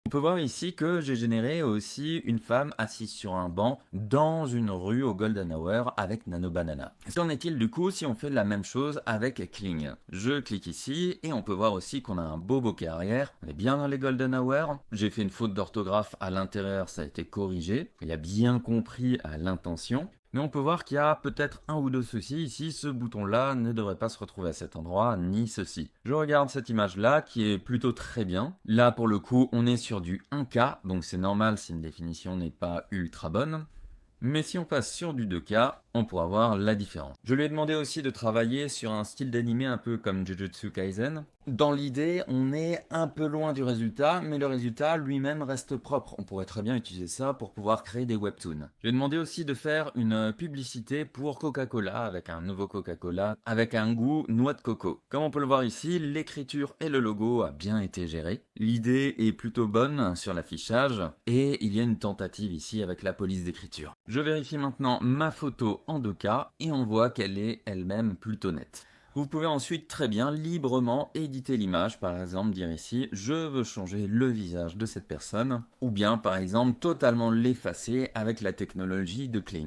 On peut voir ici que j'ai généré aussi une femme assise sur un banc dans une rue au Golden Hour avec Nano Banana. Qu'en est-il du coup si on fait la même chose avec Kling? Je clique ici et on peut voir aussi qu'on a un beau bokeh arrière. On est bien dans les Golden Hour. J'ai fait une faute d'orthographe à l'intérieur, ça a été corrigé. Il y a bien compris à l'intention. Mais on peut voir qu'il y a peut-être un ou deux soucis ici, ce bouton-là ne devrait pas se retrouver à cet endroit, ni ceci. Je regarde cette image-là, qui est plutôt très bien. Là, pour le coup, on est sur du 1K, donc c'est normal si une définition n'est pas ultra bonne. Mais si on passe sur du 2K, on pourra voir la différence. Je lui ai demandé aussi de travailler sur un style d'animé un peu comme Jujutsu Kaisen. Dans l'idée, on est un peu loin du résultat, mais le résultat lui-même reste propre. On pourrait très bien utiliser ça pour pouvoir créer des webtoons. Je lui ai demandé aussi de faire une publicité pour Coca-Cola, avec un nouveau Coca-Cola, avec un goût noix de coco. Comme on peut le voir ici, l'écriture et le logo a bien été géré. L'idée est plutôt bonne sur l'affichage, et il y a une tentative ici avec la police d'écriture. Je vérifie maintenant ma photo en 2K et on voit qu'elle est elle-même plutôt nette. Vous pouvez ensuite très bien librement éditer l'image, par exemple dire ici je veux changer le visage de cette personne, ou bien par exemple totalement l'effacer avec la technologie de Kling.